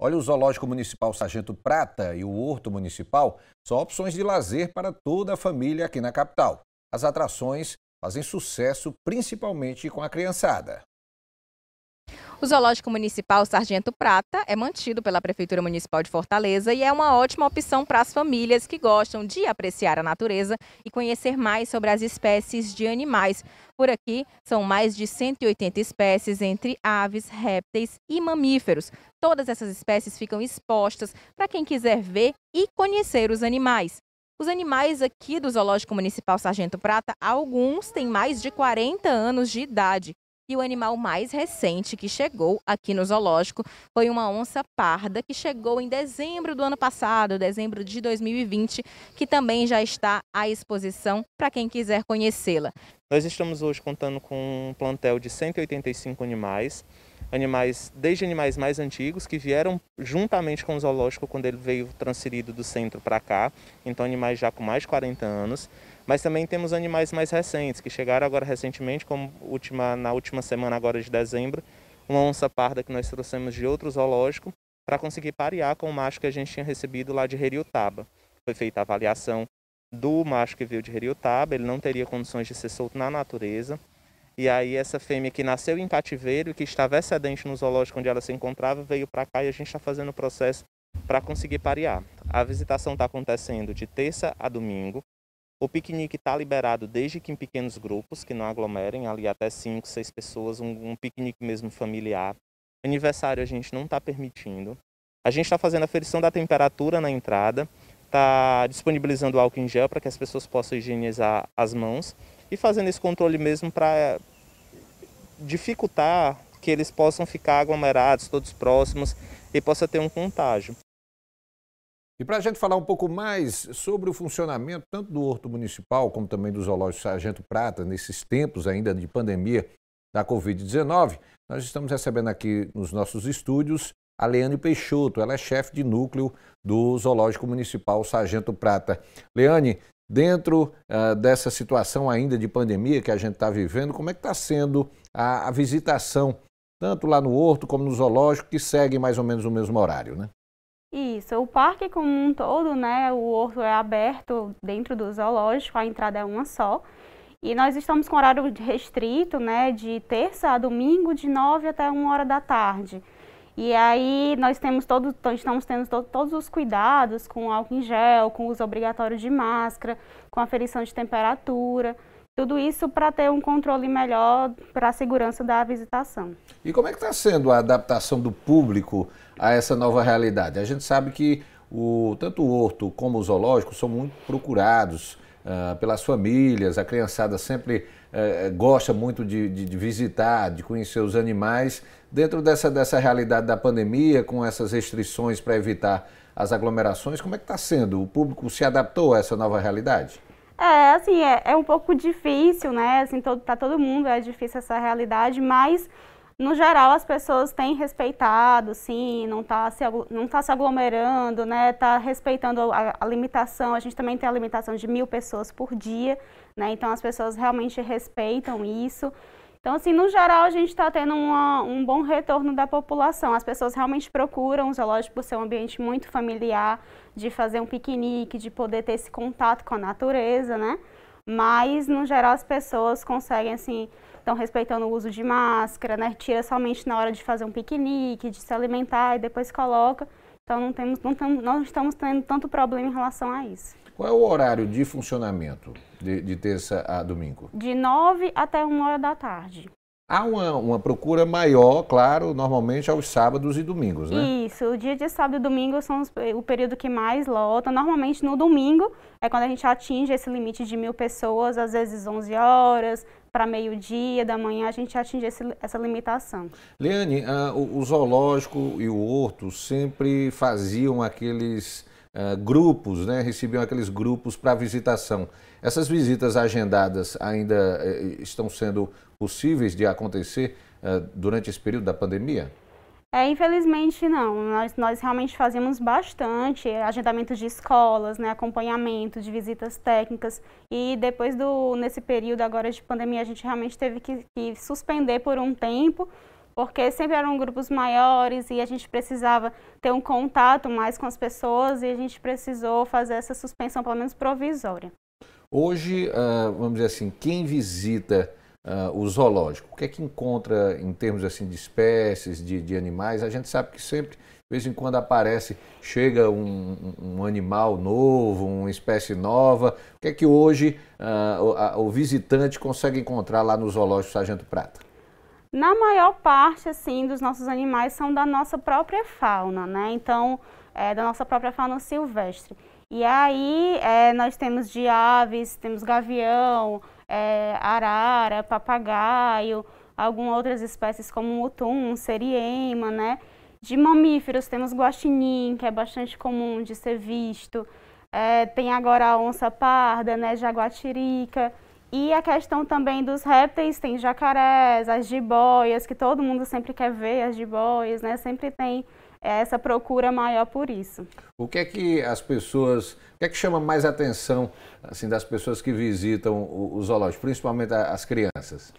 Olha, o Zoológico Municipal Sargento Prata e o Horto Municipal são opções de lazer para toda a família aqui na capital. As atrações fazem sucesso principalmente com a criançada. O Zoológico Municipal Sargento Prata é mantido pela Prefeitura Municipal de Fortaleza e é uma ótima opção para as famílias que gostam de apreciar a natureza e conhecer mais sobre as espécies de animais. Por aqui, são mais de 180 espécies entre aves, répteis e mamíferos. Todas essas espécies ficam expostas para quem quiser ver e conhecer os animais. Os animais aqui do Zoológico Municipal Sargento Prata, alguns têm mais de 40 anos de idade. E o animal mais recente que chegou aqui no zoológico foi uma onça parda que chegou em dezembro do ano passado, dezembro de 2020, que também já está à exposição para quem quiser conhecê-la. Nós estamos hoje contando com um plantel de 185 animais, desde animais mais antigos que vieram juntamente com o zoológico quando ele veio transferido do centro para cá, então animais já com mais de 40 anos. Mas também temos animais mais recentes, que chegaram agora recentemente, como na última semana agora de dezembro, uma onça parda que nós trouxemos de outro zoológico para conseguir parear com o macho que a gente tinha recebido lá de Heriotaba. Foi feita a avaliação do macho que veio de Heriotaba, ele não teria condições de ser solto na natureza. E aí essa fêmea que nasceu em cativeiro e que estava excedente no zoológico onde ela se encontrava, veio para cá e a gente está fazendo o processo para conseguir parear. A visitação está acontecendo de terça a domingo. O piquenique está liberado desde que em pequenos grupos, que não aglomerem, ali até 5, 6 pessoas, um piquenique mesmo familiar. Aniversário a gente não está permitindo. A gente está fazendo a aferição da temperatura na entrada, está disponibilizando álcool em gel para que as pessoas possam higienizar as mãos e fazendo esse controle mesmo para dificultar que eles possam ficar aglomerados, todos próximos, e possa ter um contágio. E para a gente falar um pouco mais sobre o funcionamento tanto do Horto Municipal como também do Zoológico Sargento Prata, nesses tempos ainda de pandemia da Covid-19, nós estamos recebendo aqui nos nossos estúdios a Leane Peixoto. Ela é chefe de núcleo do Zoológico Municipal Sargento Prata. Leane, dentro dessa situação ainda de pandemia que a gente está vivendo, como é que está sendo a visitação, tanto lá no Horto como no Zoológico, que segue mais ou menos o mesmo horário, né? Isso, o parque como um todo, né, o Horto é aberto dentro do zoológico, a entrada é uma só. E nós estamos com horário restrito, né, de terça a domingo, de 9 até 1 hora da tarde. E aí nós estamos tendo todos os cuidados com álcool em gel, com o uso obrigatório de máscara, com aferição de temperatura. Tudo isso para ter um controle melhor para a segurança da visitação. E como é que está sendo a adaptação do público a essa nova realidade? A gente sabe que tanto o Horto como o Zoológico são muito procurados pelas famílias, a criançada sempre gosta muito de visitar, de conhecer os animais. Dentro dessa realidade da pandemia, com essas restrições para evitar as aglomerações, como é que está sendo? O público se adaptou a essa nova realidade? Assim, é um pouco difícil, né, assim, para todo mundo é difícil essa realidade, mas, no geral, as pessoas têm respeitado, sim, não tá se aglomerando, né, tá respeitando a limitação, a gente também tem a limitação de 1.000 pessoas por dia, né, então as pessoas realmente respeitam isso. Então, assim, no geral, a gente está tendo um bom retorno da população. As pessoas realmente procuram o zoológico por ser um ambiente muito familiar, de fazer um piquenique, de poder ter esse contato com a natureza, né? Mas, no geral, as pessoas conseguem, assim, estão respeitando o uso de máscara, né? Tira somente na hora de fazer um piquenique, de se alimentar e depois coloca. Então, não estamos tendo tanto problema em relação a isso. Qual é o horário de funcionamento de terça a domingo? De 9 até 1 hora da tarde. Há uma procura maior, claro, normalmente aos sábados e domingos, né? Isso, o dia de sábado e domingo são o período que mais lota. Normalmente no domingo é quando a gente atinge esse limite de 1.000 pessoas, às vezes 11 horas, para meio-dia da manhã a gente atinge essa limitação. Leane, o zoológico e o Horto sempre faziam aqueles grupos, né? Recebiam aqueles grupos para visitação. Essas visitas agendadas ainda estão sendo possíveis de acontecer durante esse período da pandemia? Infelizmente não, nós realmente fazemos bastante agendamento de escolas, né, acompanhamento de visitas técnicas e depois nesse período agora de pandemia a gente realmente teve que suspender por um tempo porque sempre eram grupos maiores e a gente precisava ter um contato mais com as pessoas e a gente precisou fazer essa suspensão, pelo menos provisória. Hoje, vamos dizer assim, quem visita o zoológico, o que é que encontra em termos assim, de espécies, de animais? A gente sabe que sempre, de vez em quando chega um animal novo, uma espécie nova. O que é que hoje o visitante consegue encontrar lá no zoológico Sargento Prata? Na maior parte, assim, dos nossos animais são da nossa própria fauna, né? Então, da nossa própria fauna silvestre. E aí, nós temos de aves, temos gavião, arara, papagaio, algumas outras espécies como mutum, seriema, né? De mamíferos, temos guaxinim, que é bastante comum de ser visto. Tem agora a onça parda, né? Jaguatirica. E a questão também dos répteis, tem jacarés, as jiboias, que todo mundo sempre quer ver, as jiboias, né? Sempre tem essa procura maior por isso. O que é que chama mais atenção assim, das pessoas que visitam o zoológico, principalmente as crianças?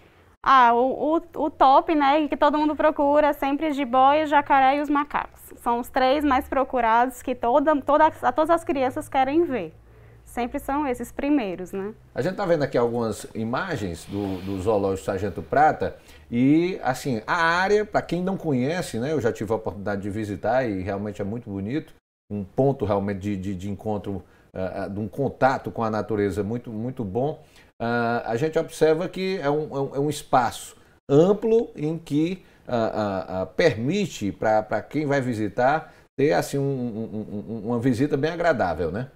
O top, né, que todo mundo procura, sempre jiboia, jacaré e os macacos. São os 3 mais procurados que todas as crianças querem ver. Sempre são esses primeiros, né? A gente está vendo aqui algumas imagens do zoológico Sargento Prata e, assim, a área, para quem não conhece, né? Eu já tive a oportunidade de visitar e realmente é muito bonito. Um ponto realmente de encontro, de um contato com a natureza muito, muito bom. A gente observa que é um espaço amplo em que permite para quem vai visitar ter, assim, uma visita bem agradável, né?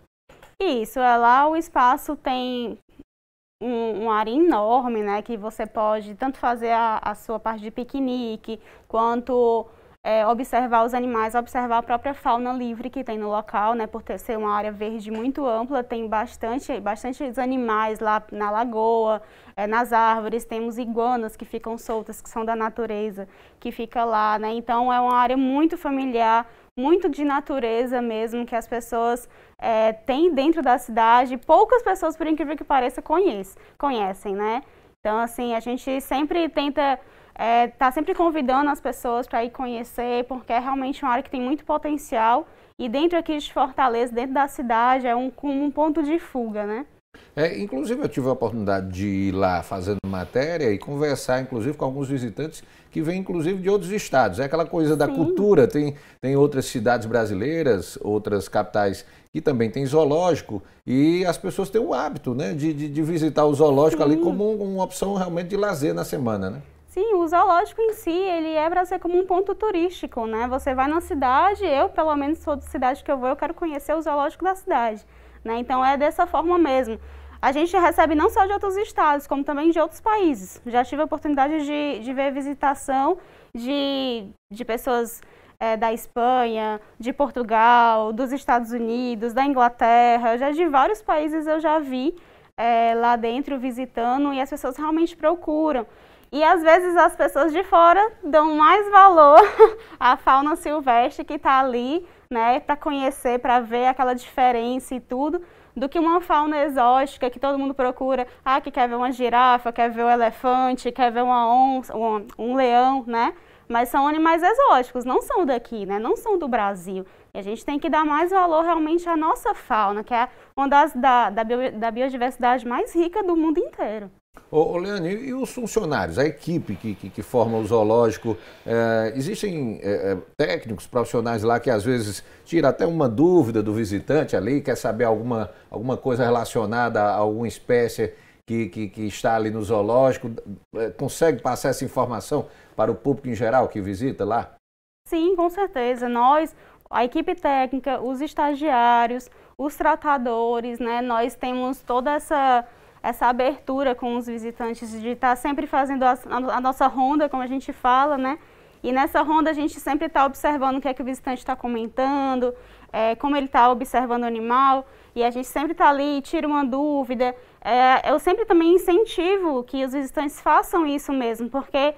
Isso, lá o espaço tem uma área enorme, né, que você pode tanto fazer a sua parte de piquenique, quanto observar os animais, observar a própria fauna livre que tem no local, né, por ser uma área verde muito ampla, tem bastantes animais lá na lagoa, nas árvores, temos iguanas que ficam soltas, que são da natureza, que fica lá, né, então é uma área muito familiar, muito de natureza mesmo, que as pessoas têm dentro da cidade, poucas pessoas, por incrível que pareça, conhecem, né? Então, assim, a gente sempre tenta, tá sempre convidando as pessoas para ir conhecer, porque é realmente uma área que tem muito potencial e dentro aqui de Fortaleza, dentro da cidade, é um ponto de fuga, né? Inclusive eu tive a oportunidade de ir lá fazendo matéria e conversar inclusive com alguns visitantes que vêm inclusive de outros estados. É aquela coisa da cultura, tem outras cidades brasileiras, outras capitais que também tem zoológico e as pessoas têm o hábito, né, de visitar o zoológico ali como uma opção realmente de lazer na semana, né? Sim, o zoológico em si, ele é para ser como um ponto turístico, né? Você vai na cidade, eu pelo menos sou de cidade que eu quero conhecer o zoológico da cidade, né? Então é dessa forma mesmo. A gente recebe não só de outros estados, como também de outros países. Já tive a oportunidade de ver visitação de pessoas da Espanha, de Portugal, dos Estados Unidos, da Inglaterra, já de vários países eu já vi lá dentro visitando e as pessoas realmente procuram. E às vezes as pessoas de fora dão mais valor à fauna silvestre que está ali, né, para conhecer, para ver aquela diferença e tudo, do que uma fauna exótica que todo mundo procura, que quer ver uma girafa, quer ver um elefante, quer ver uma onça, um leão, né? Mas são animais exóticos, não são daqui, né? Não são do Brasil. E a gente tem que dar mais valor realmente à nossa fauna, que é uma da biodiversidade mais rica do mundo inteiro. Leane, e os funcionários, a equipe que forma o zoológico, existem técnicos profissionais lá que às vezes tira até uma dúvida do visitante ali, quer saber alguma coisa relacionada a alguma espécie que está ali no zoológico, consegue passar essa informação para o público em geral que visita lá? Sim, com certeza. A equipe técnica, os estagiários, os tratadores, né, nós temos toda essa abertura com os visitantes de estar sempre fazendo a nossa ronda, como a gente fala, né? E nessa ronda a gente sempre está observando o que é que o visitante está comentando, como ele está observando o animal, e a gente sempre está ali, tira uma dúvida. Eu sempre também incentivo que os visitantes façam isso mesmo, porque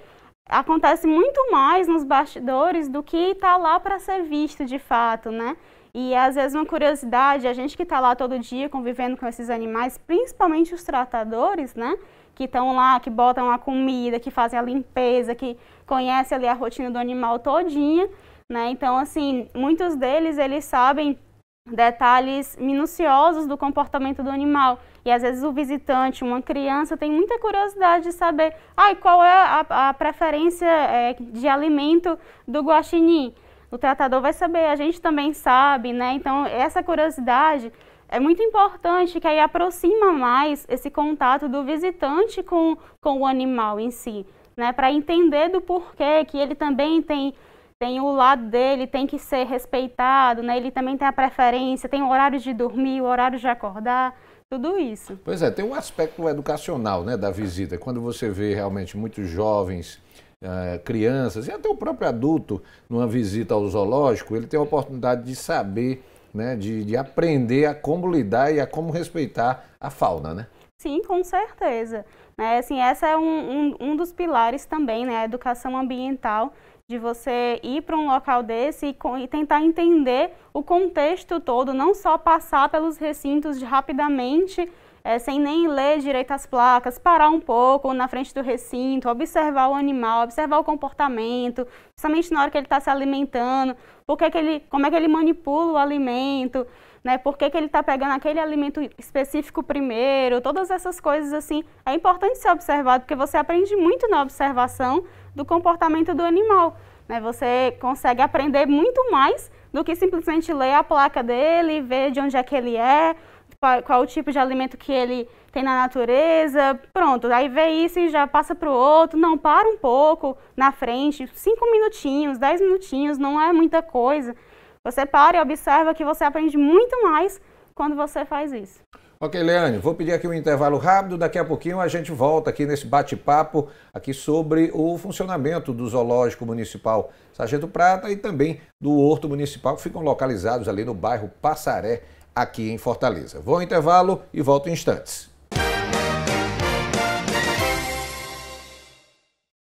acontece muito mais nos bastidores do que está lá para ser visto de fato, né? E às vezes uma curiosidade, a gente que está lá todo dia convivendo com esses animais, principalmente os tratadores, né? Que estão lá, que botam a comida, que fazem a limpeza, que conhecem ali a rotina do animal todinha, né? Então, assim, muitos deles, eles sabem detalhes minuciosos do comportamento do animal. E às vezes o visitante, uma criança, tem muita curiosidade de saber qual é a preferência de alimento do guaxinim. O tratador vai saber, a gente também sabe, né? Então, essa curiosidade é muito importante, que aí aproxima mais esse contato do visitante com o animal em si, né? Para entender do porquê que ele também tem o lado dele, tem que ser respeitado, né? Ele também tem a preferência, tem o horário de dormir, o horário de acordar, tudo isso. Pois é, tem um aspecto educacional, né, da visita. Quando você vê realmente muitos jovens, crianças e até o próprio adulto numa visita ao zoológico, ele tem a oportunidade de saber, né, de aprender a como lidar e a como respeitar a fauna, né? Sim, com certeza. Né, assim, essa é um dos pilares também, né, a educação ambiental, de você ir para um local desse e tentar entender o contexto todo, não só passar pelos recintos rapidamente, sem nem ler direito as placas, parar um pouco na frente do recinto, observar o animal, observar o comportamento, principalmente na hora que ele está se alimentando, como é que ele manipula o alimento, né? Por que ele está pegando aquele alimento específico primeiro, todas essas coisas assim. É importante ser observado, porque você aprende muito na observação do comportamento do animal, né? Você consegue aprender muito mais do que simplesmente ler a placa dele, ver de onde é que ele é, qual o tipo de alimento que ele tem na natureza, pronto, aí vê isso e já passa para o outro. Não, para um pouco na frente, 5 minutinhos, 10 minutinhos, não é muita coisa. Você para e observa que você aprende muito mais quando você faz isso. Ok, Leane, vou pedir aqui um intervalo rápido, daqui a pouquinho a gente volta aqui nesse bate-papo aqui sobre o funcionamento do Zoológico Municipal Sargento Prata e também do Horto Municipal, que ficam localizados ali no bairro Passaré, aqui em Fortaleza. Vou ao intervalo e volto em instantes.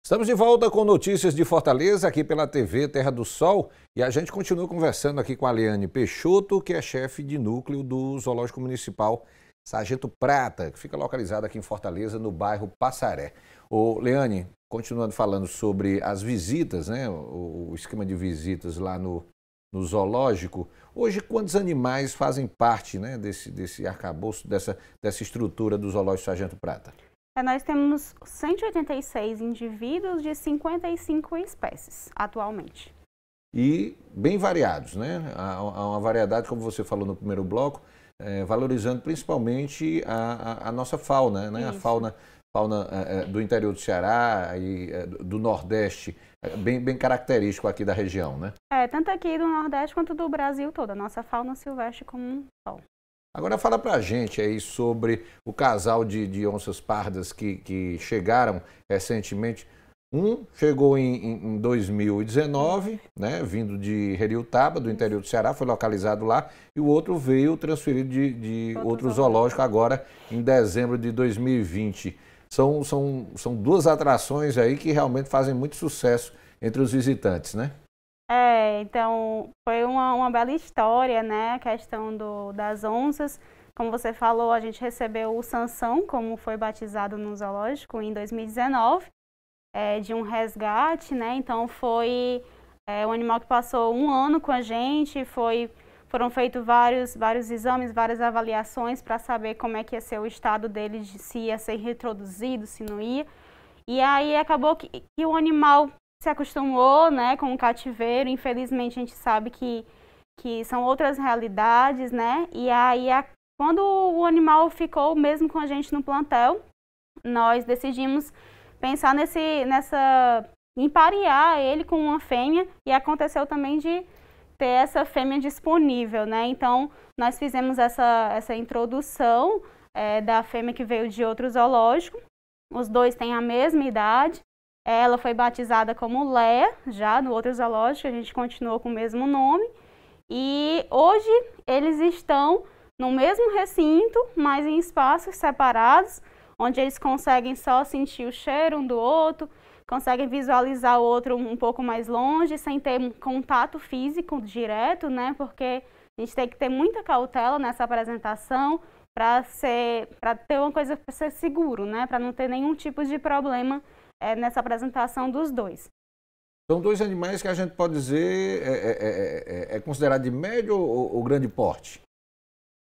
Estamos de volta com notícias de Fortaleza, aqui pela TV Terra do Sol, e a gente continua conversando aqui com a Leane Peixoto, que é chefe de núcleo do Zoológico Municipal Sargento Prata, que fica localizado aqui em Fortaleza, no bairro Passaré. Ô, Leane, continuando falando sobre as visitas, né, o esquema de visitas lá no zoológico, hoje quantos animais fazem parte, né, desse arcabouço, dessa estrutura do Zoológico Sargento Prata? Nós temos 186 indivíduos de 55 espécies, atualmente. E bem variados, né? Há uma variedade, como você falou no primeiro bloco, valorizando principalmente a nossa fauna, né? Isso. A fauna do interior do Ceará e do Nordeste, bem característico aqui da região, né? Tanto aqui do Nordeste quanto do Brasil todo, a nossa fauna silvestre como um só. Agora fala pra gente aí sobre o casal de onças pardas que chegaram recentemente. Um chegou em 2019, né, vindo de Heriutaba, do interior do Ceará, foi localizado lá, e o outro veio transferido de outro zoológico agora em dezembro de 2020. São duas atrações aí que realmente fazem muito sucesso entre os visitantes, né? Então foi uma bela história, né, a questão das onças. Como você falou, a gente recebeu o Sansão, como foi batizado no zoológico, em 2019, de um resgate, né, então foi um animal que passou 1 ano com a gente, foram feitos vários exames, várias avaliações para saber como é que ia ser o estado dele, se ia ser reintroduzido, se não ia. E aí acabou que o animal se acostumou, né, com o cativeiro. Infelizmente a gente sabe que são outras realidades, né, e aí quando o animal ficou mesmo com a gente no plantel, nós decidimos pensar em parear ele com uma fêmea, e aconteceu também de ter essa fêmea disponível, né, então nós fizemos essa introdução da fêmea que veio de outro zoológico. Os dois têm a mesma idade. Ela foi batizada como Leia, já no outro zoológico, a gente continuou com o mesmo nome. E hoje eles estão no mesmo recinto, mas em espaços separados, onde eles conseguem só sentir o cheiro um do outro, conseguem visualizar o outro um pouco mais longe, sem ter um contato físico direto, né? Porque a gente tem que ter muita cautela nessa apresentação para ter uma coisa para ser seguro, né? Para não ter nenhum tipo de problema nessa apresentação dos dois. São dois animais que a gente pode dizer é considerado de médio ou grande porte?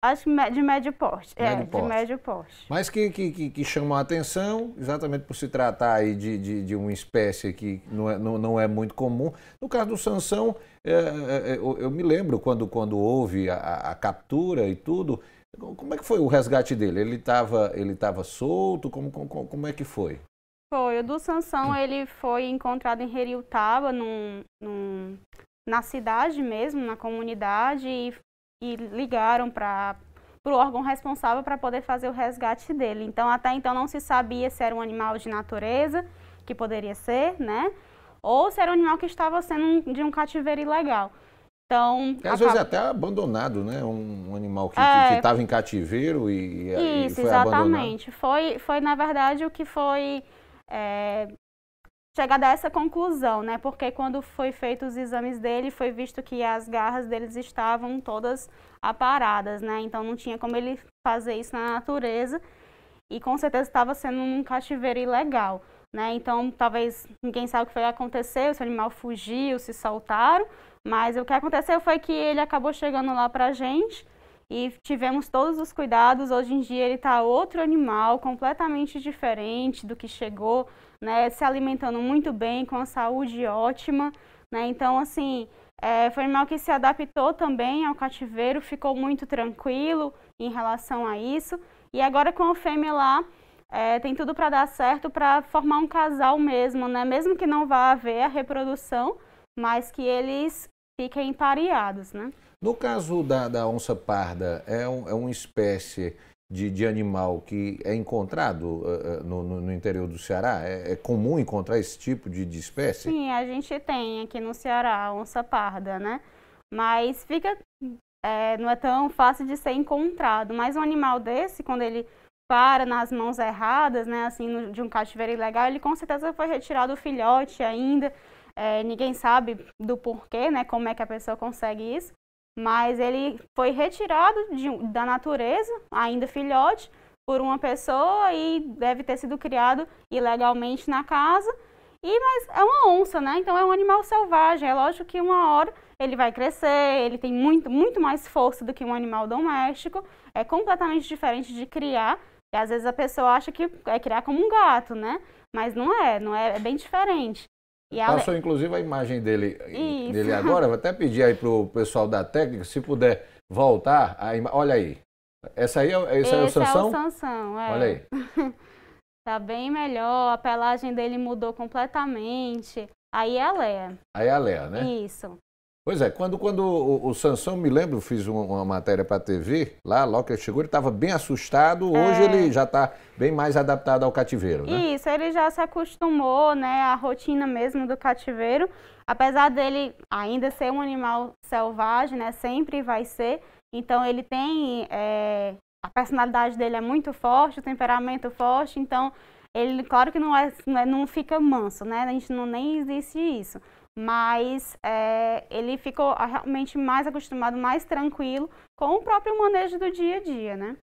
Acho que de médio porte. De médio porte. Mas que chamam a atenção, exatamente por se tratar aí de uma espécie que não é muito comum. No caso do Sansão, eu me lembro quando houve a captura e tudo. Como é que foi o resgate dele? Ele estava solto? Como é que foi? Foi. O do Sansão, ele foi encontrado em Heriutaba, na cidade mesmo, na comunidade, e ligaram para o órgão responsável para poder fazer o resgate dele. Então, até então não se sabia se era um animal de natureza, que poderia ser, né? Ou se era um animal que estava sendo de um cativeiro ilegal. Então, às vezes é até abandonado, né? Um animal que estava em cativeiro e foi exatamente. abandonado. Foi, na verdade, o que foi chegado a essa conclusão, né? Porque quando foi feito os exames dele, foi visto que as garras deles estavam todas aparadas, né? Então não tinha como ele fazer isso na natureza e com certeza estava sendo um cativeiro ilegal, né? Então talvez ninguém sabe o que foi que aconteceu, se o animal fugiu, se soltaram, mas o que aconteceu foi que ele acabou chegando lá pra gente e tivemos todos os cuidados. Hoje em dia ele está outro animal, completamente diferente do que chegou, né? Se alimentando muito bem, com a saúde ótima, né? Então, assim, foi um animal que se adaptou também ao cativeiro, ficou muito tranquilo em relação a isso. E agora com a fêmea lá, tem tudo para dar certo, para formar um casal mesmo, né? Mesmo que não vá haver a reprodução, mas que eles fiquem pareados, né? No caso da onça parda, é uma espécie de animal que é encontrado no interior do Ceará? É comum encontrar esse tipo de espécie? Sim, a gente tem aqui no Ceará a onça parda, né? Mas não é tão fácil de ser encontrado. Mas um animal desse, quando ele para nas mãos erradas, né, assim, de um cativeiro ilegal, ele com certeza foi retirado o filhote ainda. Ninguém sabe do porquê, né? Como é que a pessoa consegue isso. Mas ele foi retirado da natureza, ainda filhote, por uma pessoa e deve ter sido criado ilegalmente na casa. Mas é uma onça, né? Então é um animal selvagem. É lógico que uma hora ele vai crescer, ele tem muito, muito mais força do que um animal doméstico. É completamente diferente de criar. E às vezes a pessoa acha que é criar como um gato, né? Mas não é bem diferente. Passou inclusive a imagem dele agora, vou até pedir aí para o pessoal da técnica, se puder voltar, olha aí, esse aí é o Sansão? É o Sansão, Olha aí. Tá bem melhor, a pelagem dele mudou completamente, aí é a Léa. Aí é a Léa, né? Isso. Pois é, quando o Sansão, me lembro, fiz uma matéria para a TV, logo que ele chegou, ele estava bem assustado, hoje ele já está bem mais adaptado ao cativeiro, né? Isso, ele já se acostumou, né, à rotina mesmo do cativeiro, apesar dele ainda ser um animal selvagem, né, sempre vai ser, então ele tem, a personalidade dele é muito forte, o temperamento forte, então ele, claro que não fica manso, né, a gente nem existe isso. Mas ele ficou realmente mais acostumado, mais tranquilo com o próprio manejo do dia a dia, né?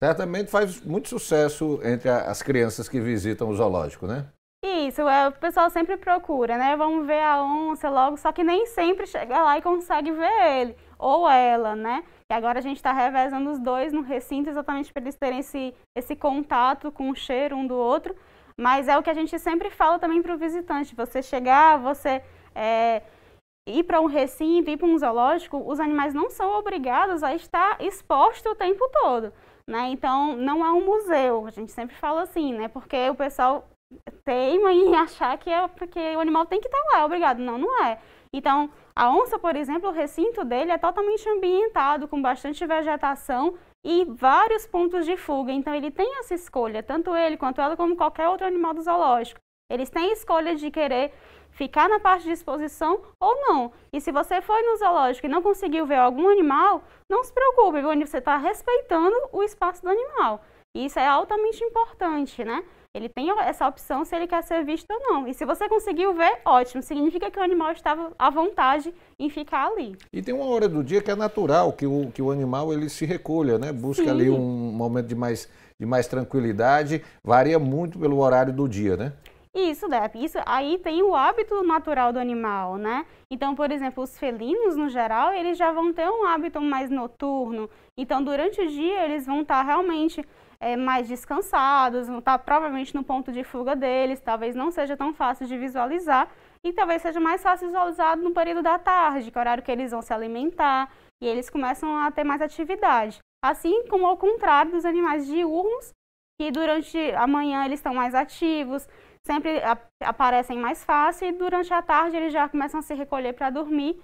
Certamente faz muito sucesso entre as crianças que visitam o zoológico, né? Isso, o pessoal sempre procura, né? Vamos ver a onça logo, só que nem sempre chega lá e consegue ver ele, ou ela, né? E agora a gente está revezando os dois no recinto exatamente para eles terem esse contato com o cheiro um do outro, mas é o que a gente sempre fala também para o visitante, você chegar, ir para um recinto, ir para um zoológico, os animais não são obrigados a estar expostos o tempo todo, né? Então, não é um museu, a gente sempre fala assim, né? Porque o pessoal teima em achar que porque o animal tem que estar lá, obrigado. Não é. Então, a onça, por exemplo, o recinto dele é totalmente ambientado, com bastante vegetação e vários pontos de fuga. Então, ele tem essa escolha, tanto ele quanto ela, como qualquer outro animal do zoológico. Eles têm a escolha de querer ficar na parte de exposição ou não. E se você foi no zoológico e não conseguiu ver algum animal, não se preocupe, você está respeitando o espaço do animal. E isso é altamente importante, né? Ele tem essa opção se ele quer ser visto ou não. E se você conseguiu ver, ótimo. Significa que o animal estava à vontade em ficar ali. E tem uma hora do dia que é natural que o animal ele se recolha, né? Busca Sim. ali um momento de mais tranquilidade. Varia muito pelo horário do dia, né? Isso, Depp. Isso aí tem o hábito natural do animal, né? Então, por exemplo, os felinos, no geral, eles já vão ter um hábito mais noturno. Então, durante o dia, eles vão estar realmente mais descansados, vão estar provavelmente no ponto de fuga deles, talvez não seja tão fácil de visualizar e talvez seja mais fácil visualizar no período da tarde, que é o horário que eles vão se alimentar e eles começam a ter mais atividade. Assim como ao contrário dos animais diurnos, que durante a manhã eles estão mais ativos, sempre aparecem mais fácil e durante a tarde eles já começam a se recolher para dormir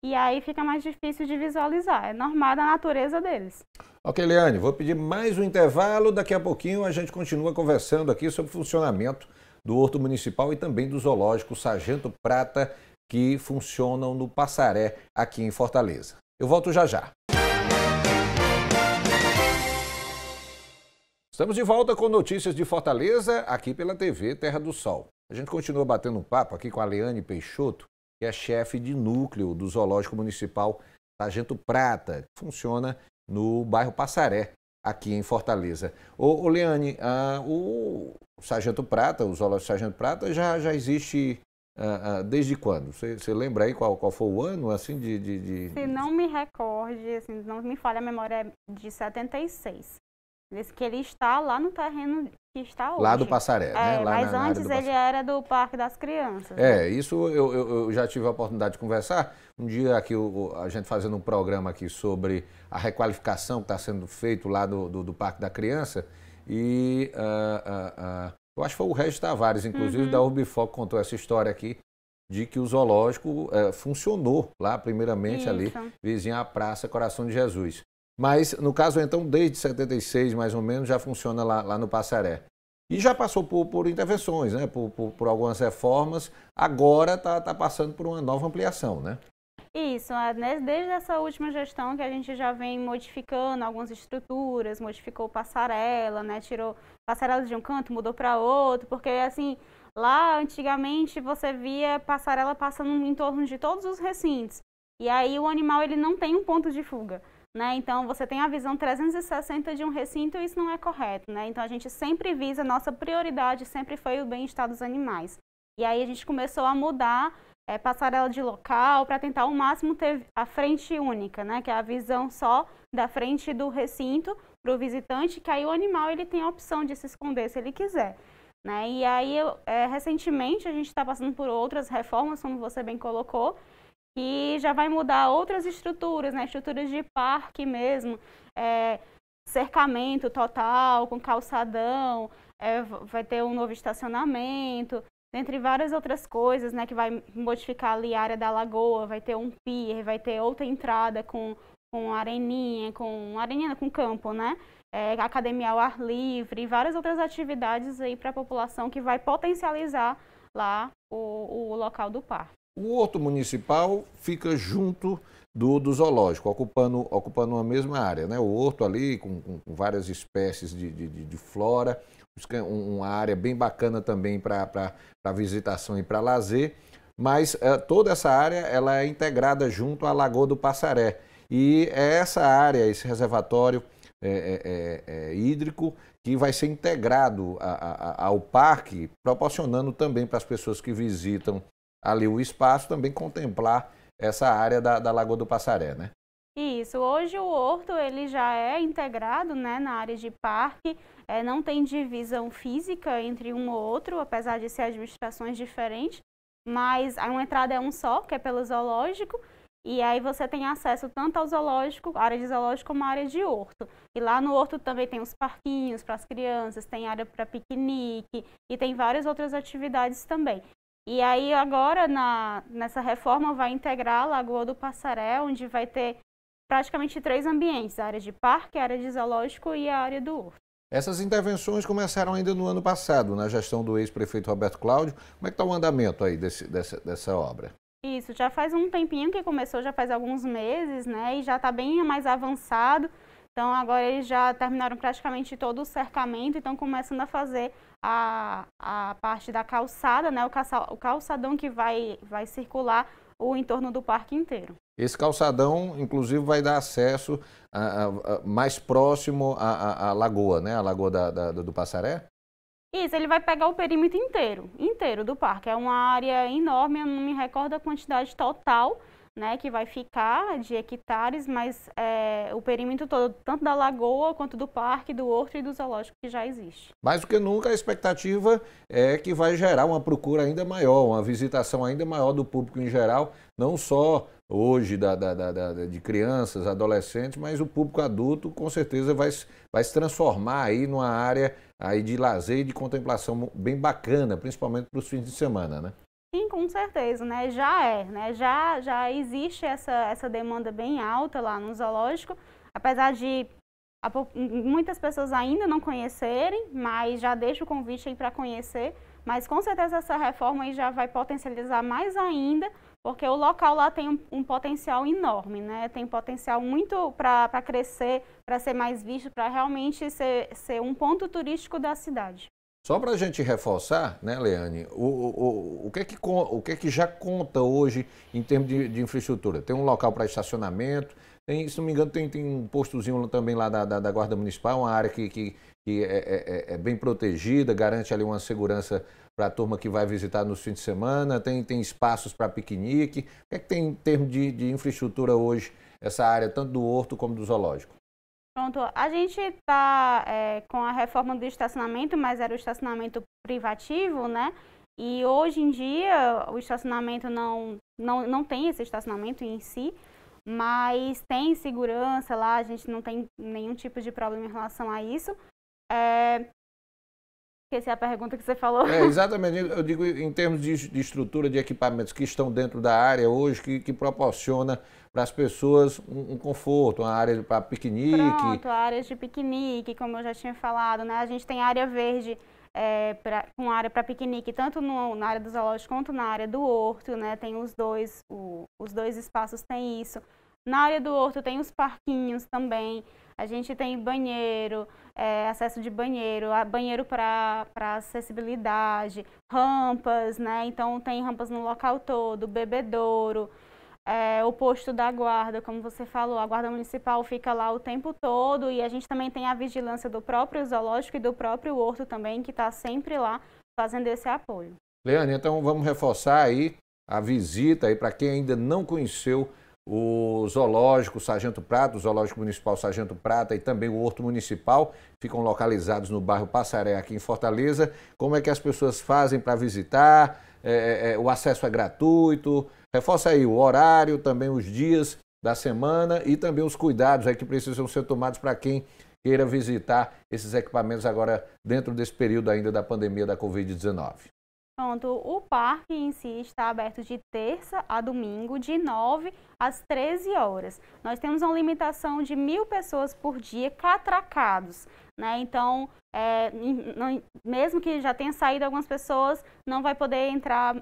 e aí fica mais difícil de visualizar. É normal da natureza deles. Ok, Eliane, vou pedir mais um intervalo. Daqui a pouquinho a gente continua conversando aqui sobre o funcionamento do Horto Municipal e também do Zoológico Sargento Prata, que funcionam no Passaré, aqui em Fortaleza. Eu volto já já. Estamos de volta com notícias de Fortaleza, aqui pela TV Terra do Sol. A gente continua batendo um papo aqui com a Eliane Peixoto, que é chefe de núcleo do Zoológico Municipal Sargento Prata, que funciona no bairro Passaré, aqui em Fortaleza. Ô Eliane, o Sargento Prata, o Zoológico Sargento Prata, já existe desde quando? Você lembra aí qual foi o ano? Assim, Se não me recorde, assim, não me falha a memória, é de 76. Que ele está lá no terreno que está hoje. Lá do Passaré, né? Lá mas antes ele era do Parque das Crianças. Né? Isso eu já tive a oportunidade de conversar. Um dia aqui a gente fazendo um programa aqui sobre a requalificação que está sendo feito lá do Parque da Criança. E eu acho que foi o Regis Tavares, inclusive, da Urbifoc, contou essa história aqui de que o zoológico funcionou lá, primeiramente, ali, vizinho à Praça Coração de Jesus. Mas, no caso, então, desde 76, mais ou menos, já funciona lá no Passaré. E já passou por intervenções, né? Por algumas reformas. Agora está passando por uma nova ampliação, né? Isso, desde essa última gestão que a gente já vem modificando algumas estruturas, modificou passarela, né? Tirou passarela de um canto, mudou para outro, porque, assim, lá, antigamente, você via passarela passando em torno de todos os recintos. E aí o animal, ele não tem um ponto de fuga. Né? Então, você tem a visão 360 de um recinto e isso não é correto. Né? Então, a gente sempre visa, nossa prioridade sempre foi o bem-estar dos animais. E aí, a gente começou a mudar passarela de local para tentar ao máximo ter a frente única, né? Que é a visão só da frente do recinto para o visitante, que aí o animal ele tem a opção de se esconder se ele quiser. Né? E aí, recentemente, a gente está passando por outras reformas, como você bem colocou, que já vai mudar outras estruturas, né? Estruturas de parque mesmo, cercamento total, com calçadão, vai ter um novo estacionamento, dentre várias outras coisas, né? Que vai modificar ali a área da lagoa, vai ter um pier, vai ter outra entrada com areninha com campo, né? Academia ao ar livre, e várias outras atividades aí para a população que vai potencializar lá o local do parque. O Horto Municipal fica junto do zoológico, ocupando uma mesma área, né? O horto ali com várias espécies de flora, uma área bem bacana também para visitação e para lazer, mas toda essa área ela é integrada junto à Lagoa do Passaré. E é essa área, esse reservatório hídrico, que vai ser integrado ao parque, proporcionando também para as pessoas que visitam ali o espaço, também contemplar essa área da Lagoa do Passaré, né? Isso, hoje o horto ele já é integrado, né, na área de parque, não tem divisão física entre um ou outro, apesar de ser administrações diferentes, mas a entrada é um só, que é pelo zoológico, e aí você tem acesso tanto ao zoológico, área de zoológico, como a área de horto. E lá no horto também tem os parquinhos para as crianças, tem área para piquenique e tem várias outras atividades também. E aí agora, nessa reforma, vai integrar a Lagoa do Passaré, onde vai ter praticamente 3 ambientes, a área de parque, a área de zoológico e a área do horto. Essas intervenções começaram ainda no ano passado, na gestão do ex-prefeito Roberto Cláudio. Como é que está o andamento aí dessa obra? Isso, já faz um tempinho que começou, já faz alguns meses, né? E já está bem mais avançado. Então, agora eles já terminaram praticamente todo o cercamento e estão começando a fazer a parte da calçada, né, o calçadão que vai circular o entorno do parque inteiro. Esse calçadão, inclusive, vai dar acesso mais próximo à lagoa, né? A lagoa do Passaré? Isso, ele vai pegar o perímetro inteiro do parque. É uma área enorme, eu não me recordo a quantidade total, né, que vai ficar de hectares, mas o perímetro todo, tanto da lagoa quanto do parque, do horto e do zoológico que já existe. Mais do que nunca, a expectativa é que vai gerar uma procura ainda maior, uma visitação ainda maior do público em geral, não só hoje de crianças, adolescentes, mas o público adulto com certeza vai se transformar aí numa área aí de lazer e de contemplação bem bacana, principalmente para os fins de semana, né? Sim, com certeza, né? Já existe essa demanda bem alta lá no zoológico, apesar de muitas pessoas ainda não conhecerem, mas já deixo o convite aí para conhecer, mas com certeza essa reforma aí já vai potencializar mais ainda, porque o local lá tem um potencial enorme, né? Tem potencial muito para crescer, para ser mais visto, para realmente ser um ponto turístico da cidade. Só para a gente reforçar, né, Leane, o que é que já conta hoje em termos de infraestrutura? Tem um local para estacionamento, se não me engano, tem um postozinho também lá da Guarda Municipal, uma área que é bem protegida, garante ali uma segurança para a turma que vai visitar nos fins de semana, tem espaços para piquenique. O que é que tem em termos de infraestrutura hoje, essa área, tanto do horto como do zoológico? Pronto, a gente está com a reforma do estacionamento, mas era o estacionamento privativo, né? E hoje em dia o estacionamento não tem esse estacionamento em si, mas tem segurança lá, a gente não tem nenhum tipo de problema em relação a isso. Esqueci a pergunta que você falou. Exatamente, eu digo em termos de estrutura de equipamentos que estão dentro da área hoje, que proporciona para as pessoas um conforto, uma área para piquenique. Pronto, áreas de piquenique, como eu já tinha falado, né? A gente tem área verde com área para piquenique, tanto na área do zoológico quanto na área do horto, né? Tem os dois espaços têm isso. Na área do horto tem os parquinhos também. A gente tem banheiro, acesso de banheiro, banheiro para acessibilidade, rampas, né? Então tem rampas no local todo, bebedouro, o posto da guarda, como você falou, a guarda municipal fica lá o tempo todo e a gente também tem a vigilância do próprio zoológico e do próprio horto também, que está sempre lá fazendo esse apoio. Leane, então vamos reforçar aí a visita aí para quem ainda não conheceu o Zoológico Sargento Prata, o Zoológico Municipal Sargento Prata e também o Horto Municipal, ficam localizados no bairro Passaré, aqui em Fortaleza. Como é que as pessoas fazem para visitar? O acesso é gratuito? Reforça aí o horário, também os dias da semana e também os cuidados aí que precisam ser tomados para quem queira visitar esses equipamentos agora dentro desse período ainda da pandemia da Covid-19. Pronto, o parque em si está aberto de terça a domingo, de 9 às 13 horas. Nós temos uma limitação de 1.000 pessoas por dia catracados, né? Então, mesmo que já tenha saído algumas pessoas, não vai poder entrar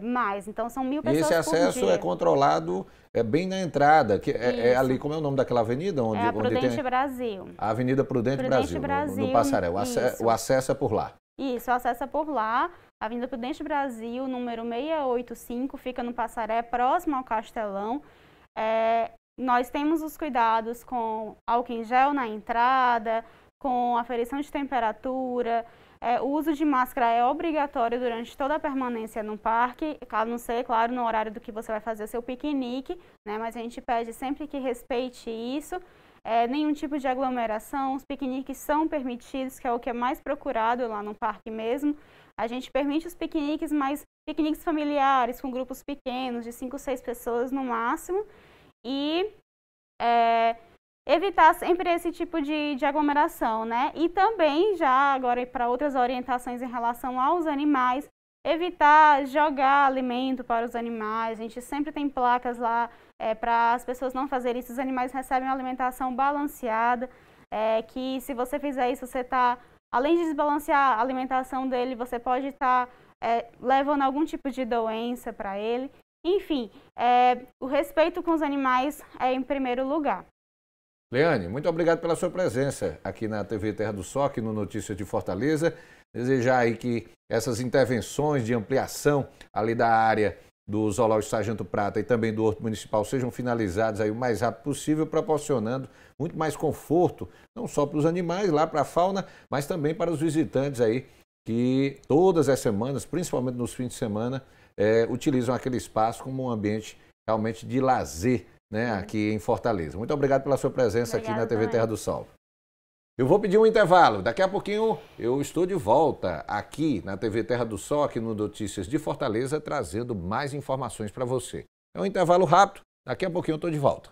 mais. Então, são 1.000 pessoas por dia. E esse acesso é controlado bem na entrada, que é ali, como é o nome daquela avenida? A Prudente Brasil. A Avenida Prudente Brasil, no Passaré. O acesso é por lá. Isso, o acesso é por lá. Avenida Prudente Brasil, número 685, fica no Passaré, próximo ao Castelão. Nós temos os cuidados com álcool em gel na entrada, com aferição de temperatura. O uso de máscara é obrigatório durante toda a permanência no parque, a não ser, claro, no horário do que você vai fazer seu piquenique, né? Mas a gente pede sempre que respeite isso. Nenhum tipo de aglomeração, os piqueniques são permitidos, que é o que é mais procurado lá no parque mesmo. A gente permite os piqueniques, mas piqueniques familiares, com grupos pequenos, de 5 ou 6 pessoas no máximo. E evitar sempre esse tipo de aglomeração, né? E também, já agora para outras orientações em relação aos animais, evitar jogar alimento para os animais. A gente sempre tem placas lá para as pessoas não fazerem isso. Os animais recebem uma alimentação balanceada, que se você fizer isso, você está, além de desbalancear a alimentação dele, você pode estar levando algum tipo de doença para ele. Enfim, o respeito com os animais é em primeiro lugar. Leane, muito obrigado pela sua presença aqui na TV Terra do Sol, aqui no Notícias de Fortaleza. Desejar aí que essas intervenções de ampliação ali da área do Zoológico Sargento Prata e também do Horto Municipal sejam finalizadas aí o mais rápido possível, proporcionando muito mais conforto, não só para os animais, lá para a fauna, mas também para os visitantes aí que todas as semanas, principalmente nos fins de semana, utilizam aquele espaço como um ambiente realmente de lazer, né, aqui em Fortaleza. Muito obrigado pela sua presença aqui na TV Terra do Sol. Eu vou pedir um intervalo. Daqui a pouquinho eu estou de volta aqui na TV Terra do Sol, aqui no Notícias de Fortaleza, trazendo mais informações para você. É um intervalo rápido. Daqui a pouquinho eu estou de volta.